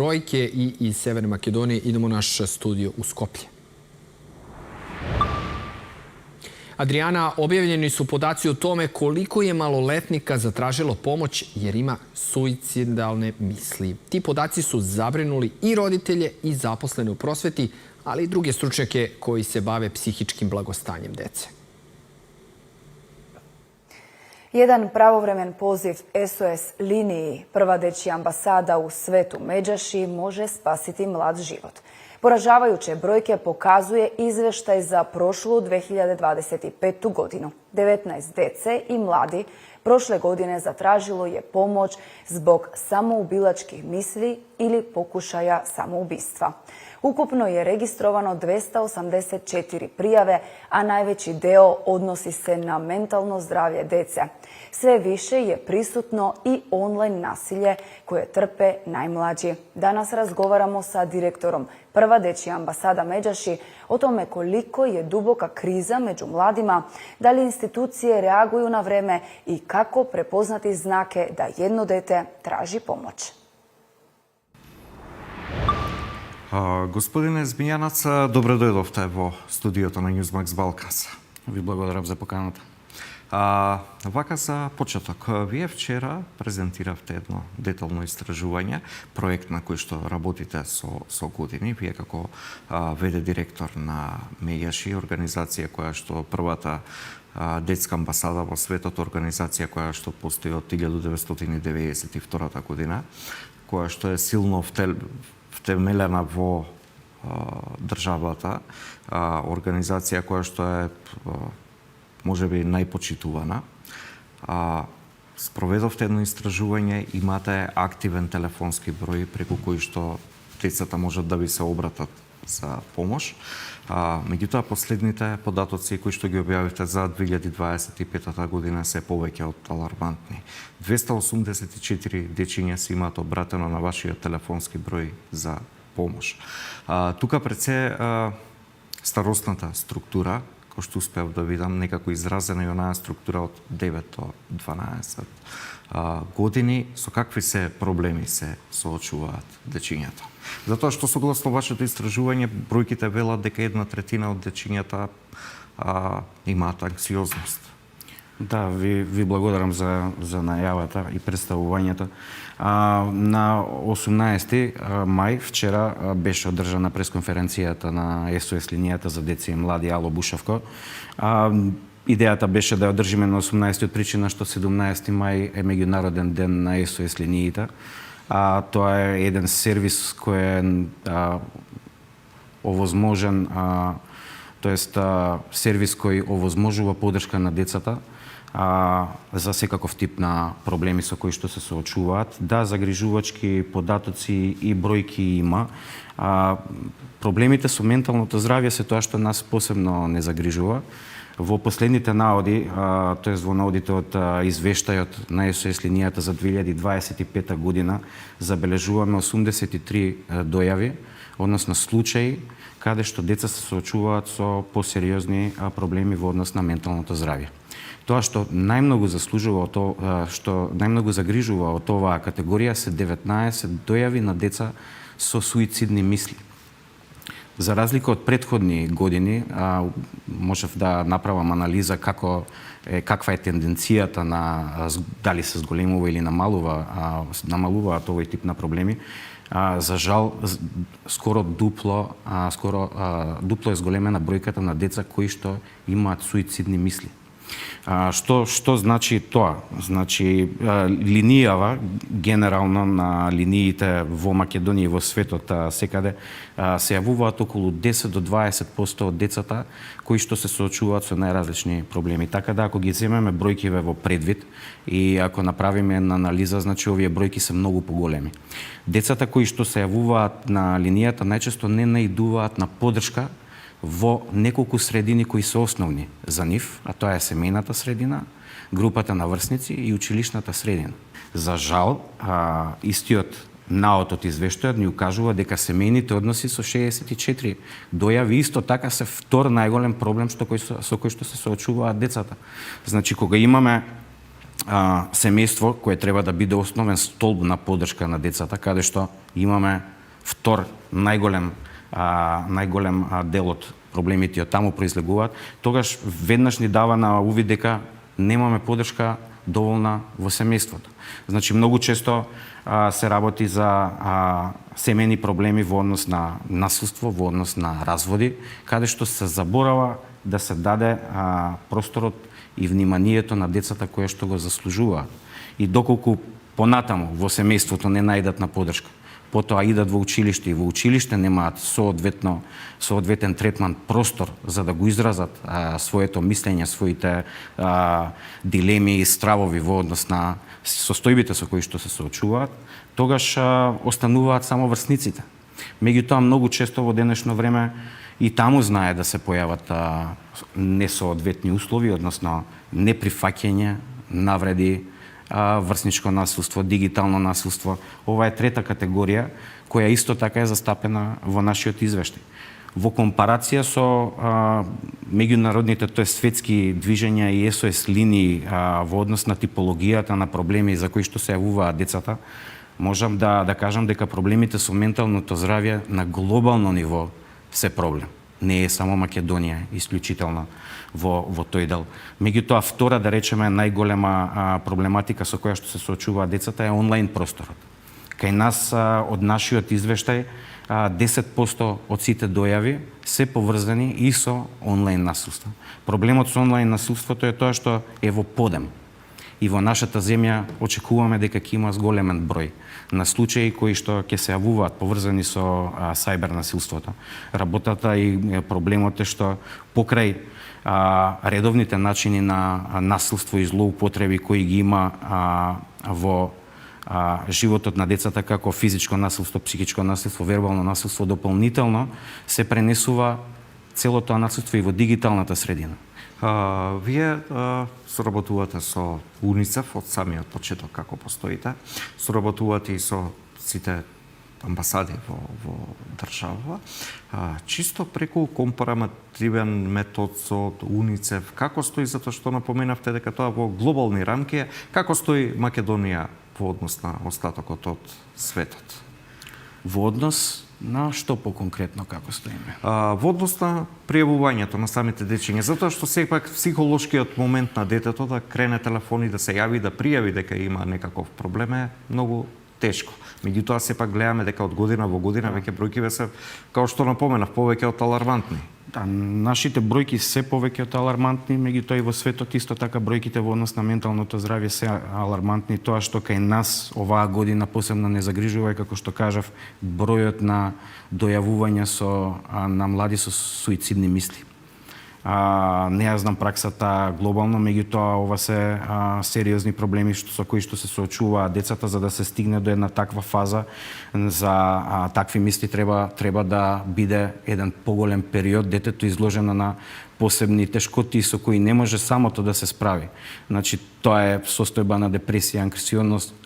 brojke i iz Severne Makedonije idemo u naš studio u Skoplje. Adriana, objavljeni su podaci o tome koliko je maloletnika zatražilo pomoć jer ima suicidalne misli. Ti podaci su zabrinuli i roditelje i zaposlene u prosveti, ali i druge stručnjake koji se bave psihičkim blagostanjem dece. Jedan pravovremen poziv SOS liniji, prva dečija ambasada u Svetu Međaši, može spasiti mlad život. Poražavajuće brojke pokazuje izveštaj za prošlu 2025. godinu. 19 dece i mladi prošle godine zatražilo je pomoć zbog samoubilačkih misli ili pokušaja samoubistva. Ukupno je registrovano 284 prijave, a najveći deo odnosi se na mentalno zdravlje dece. Sve više je prisutno i online nasilje koje trpe najmlađi. Danas razgovaramo sa direktorom Prva dečija ambasada Međaši o tome koliko je duboka kriza među mladima, da li institucije reaguju na vreme i kako prepoznati znake da jedno dete traži pomoć. Господине Змијанац, добро дојдовте во студиото на Newsmax Balkans. Ви благодарам за поканата. Вака за почеток, вие вчера презентиравте едно детално истражување, проект на кој што работите со години, вие како ВД директор на Меѓаши, организација која што првата детска амбасада во светот, организација која што постои од 1992 година, која што е силно втемелена во државата, организација која што е можеби најпочитувана. Спроведовте едно истражување, имате активен телефонски број преку кој што децата можат да ви се обратат за помош. Меѓутоа, последните податоци кои што ги објавивте за 2025 година се повеќе од алармантни. 284 дечиња се имаат обратено на вашиот телефонски број за помош. Тука пред се старосната структура, кој што успеав да видам, некако изразена и онаа структура од 9 до 12 години, со какви се проблеми се соочуваат дечињата. Затоа што согласно вашето истражување, бројките велат дека 1/3 од дечињата имаат анксиозност. Да, ви благодарам за најавата и представувањето. На 18 мај вчера беше одржана пресконференцијата на SOS линијата за деца и млади Ало Бушевко. Идејата беше да ја одржиме на 18 од причина што 17 мај е меѓународен ден на SOS линиите. Тоа е еден сервис кој е овозможен, тоест сервис кој овозможува поддршка на децата за секаков тип на проблеми со кои што се соочуваат. Да, загрижувачки податоци и бројки има. Проблемите со менталното здравје се тоа што нас посебно не загрижува. Во последните наоди, тоест во наодите од извештајот на SOS линијата за 2025 година, забележуваме 83 дојави, односно случаи, каде што деца се соочуваат со посериозни проблеми во однос на менталното здравје. Тоа што најмногу заслужува, што најмногу загрижува од оваа категорија се 19 дојави на деца со суицидни мисли. За разлика од претходни години, можев да направам анализа каква е тенденцијата на дали се зголемува или намалуваат овој тип на проблеми. За жал, скоро дупло е зголемена бројката на деца кои што имаат суицидни мисли. Што значи тоа? Значи, линијава, генерално на линиите во Македонија и во светот секаде, се јавуваат околу 10 до 20% од децата кои што се соочуваат со најразлични проблеми. Така да, ако ги земеме бројкиве во предвид и ако направиме една анализа, значи овие бројки се многу поголеми. Децата кои што се јавуваат на линијата најчесто не наидуваат на поддршка во неколку средини кои се основни за нив, а тоа е семејната средина, групата на врсници и училишната средина. За жал, истиот наод од извештајот ни укажува дека семејните односи со 64 дојави исто така се втор најголем проблем со кој што се соочуваат децата. Значи, кога имаме семејство кое треба да биде основен столб на поддршка на децата, каде што имаме втор најголем дел од проблемите од таму произлегуваат, тогаш веднаш ни дава на увид дека немаме поддршка доволна во семејството. Значи многу често се работи за семејни проблеми во однос на насилство, во однос на разводи, каде што се заборава да се даде просторот и вниманието на децата кои што го заслужуваат. И доколку понатаму во семејството не најдат на поддршка, потоа идат во училиште и во училиште немаат соодветен третман, простор за да го изразат своето мислење, своите дилеми и стравови во однос на состојбите со кои што се соочуваат, тогаш остануваат само врсниците. Меѓутоа многу често во денешно време и таму знае да се појават несоодветни услови, односно неприфаќање, навреди, врсничко насилство, дигитално насилство. Ова е трета категорија која исто така е застапена во нашиот извештај. Во компарација со меѓународните, тоа светски движења и SOS линии во однос на типологијата на проблеми за кои што се јавуваат децата, можам да кажам дека проблемите со менталното здравје на глобално ниво се проблем. Не е само Македонија исклучително во тој дел. Меѓутоа, втора, да речеме, најголема проблематика со која што се соочуваат децата е онлайн просторот. Кај нас, од нашиот извештај, 10% од сите дојави се поврзани и со онлайн насилство. Проблемот со онлайн насилството е тоа што е во подем. И во нашата земја очекуваме дека ќе има зголемен број на случаи кои што ќе се јавуваат поврзани со сајбер насилството. Работата и проблемот е што покрај редовните начини на насилство и злоупотреби кои ги има во животот на децата, како физичко насилство, психичко насилство, вербално насилство, дополнително се пренесува целото тоа насилство и во дигиталната средина. Вие соработувате со УНИЦЕФ од самиот почеток како постоите, соработувате и со сите амбасади во држава. Чисто преку компаративен метод со УНИЦЕФ, како стои, затоа што напоменавте дека тоа во глобални рамки, како стои Македонија во однос на остатокот од светот? Во однос на што по-конкретно како стоиме? Во однос на пријавувањето на самите дечиња, затоа што сепак психолошкиот момент на детето да крене телефон и да се јави, да пријави дека има некаков проблем е многу тешко. Меѓутоа сепак гледаме дека од година во година веќе бројкиве се, како што напоменав, повеќе од алармантни. Да, нашите бројки се повеќе од алармантни, меѓутоа и во светот исто така бројките во однос на менталното здравје се алармантни. Тоа што кај нас оваа година посебно не загрижува е, како што кажав, бројот на дојавувања на млади со суицидни мисли. Не ја знам праксата глобално, меѓутоа ова се сериозни проблеми со кои што се соочуваат децата. За да се стигне до една таква фаза, за такви мисли треба да биде еден поголем период детето изложено на посебни тешкоти со кои не може самото да се справи. Значи, тоа е состојба на депресија,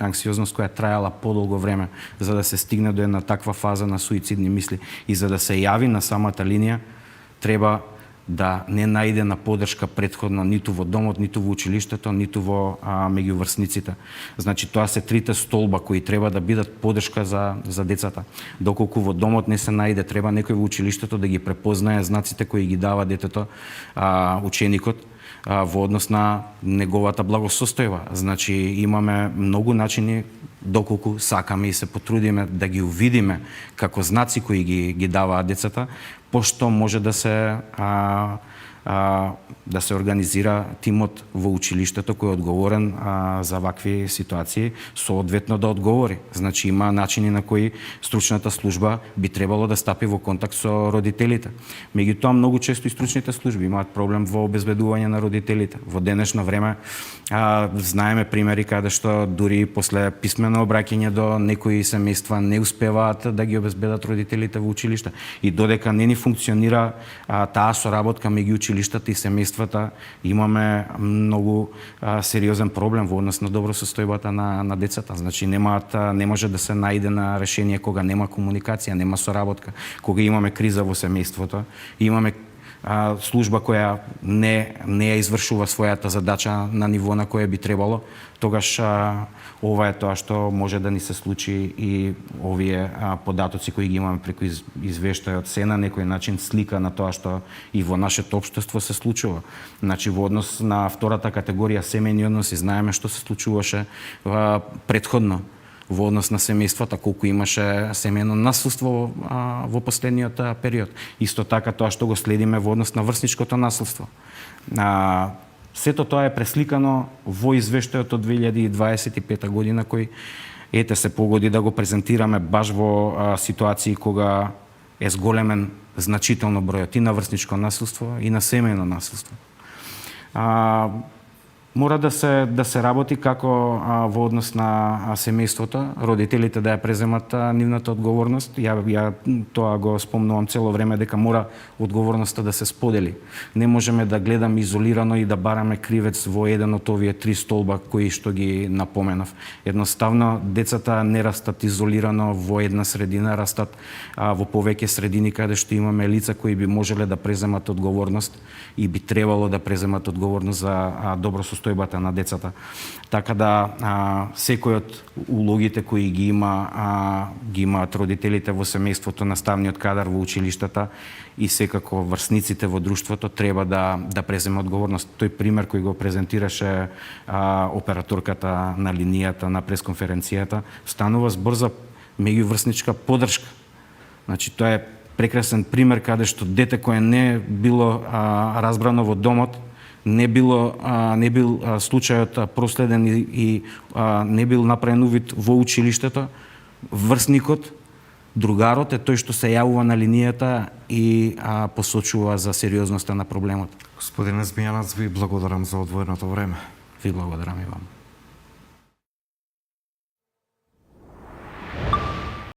анксиозност која траела подолго време, за да се стигне до една таква фаза на суицидни мисли. И за да се јави на самата линија, треба да не најде на поддршка претходно ниту во домот, ниту во училиштето, ниту во меѓуврсниците. Значи, тоа се трите столба кои треба да бидат поддршка за децата. Доколку во домот не се најде, треба некој во училиштето да ги препознае знаците кои ги дава детето, ученикот, во однос на неговата благосостојба. Значи, имаме многу начини, доколку сакаме и се потрудиме да ги увидиме како знаци кои ги даваат децата, пошто може да се организира тимот во училиштето кој е одговорен за вакви ситуации, соодветно да одговори. Значи, има начини на кои стручната служба би требало да стапи во контакт со родителите. Меѓутоа, многу често и стручните служби имаат проблем во обезбедување на родителите. Во денешно време знаеме примери каде што дури после писмено обраќање до некои семејства не успеваат да ги обезбедат родителите во училиште. И додека не ни функционира таа соработка меѓу училиштата и семејствата, имаме многу сериозен проблем во однос на добросостојбата на децата. Значи, не може да се најде на решение кога нема комуникација, нема соработка, кога имаме криза во семејството, имаме служба која не ја извршува својата задача на ниво на кое би требало, тогаш ова е тоа што може да ни се случи и овие податоци кои ги имаме преку извештајот се на некој начин слика на тоа што и во нашето општество се случува. Значи во однос на втората категорија семејни односи знаеме што се случуваше претходно во однос на семејствата, колку имаше семејно насилство во последниот период. Исто така тоа што го следиме во однос на врсничкото насилство. Сето тоа е пресликано во извештајот од 2025 година кој се погоди да го презентираме баш во ситуации кога е зголемен значително бројот и на врсничко насилство и на семејно насилство. Мора да се работи како во однос на семејството, родителите да ја преземат нивната одговорност. Ја тоа го спомнувам цело време дека мора одговорноста да се сподели. Не можеме да гледаме изолирано и да бараме кривец во еден од овие три столба кои што ги напоменав. Едноставно децата не растат изолирано во една средина, растат во повеќе средини каде што имаме лица кои би можеле да преземат одговорност и би требало да преземат одговорност за добро состојбата на децата. Така да секој од улогите кои ги имаат родителите во семејството, наставниот кадар во училиштата и секако врсниците во друштвото треба да преземе одговорност. Тој пример кој го презентираше операторката на линијата на пресконференцијата станува збор за меѓуврсничка подршка. Значи тоа е прекрасен пример каде што дете кое не било разбрано во домот, не бил случајот проследен и не бил направен увид во училиштето, врсникот, другарот е тој што се јавува на линијата и посочува за сериозноста на проблемот. Господине Змијанац, ви благодарам за одвоеното време. Ви благодарам и вам.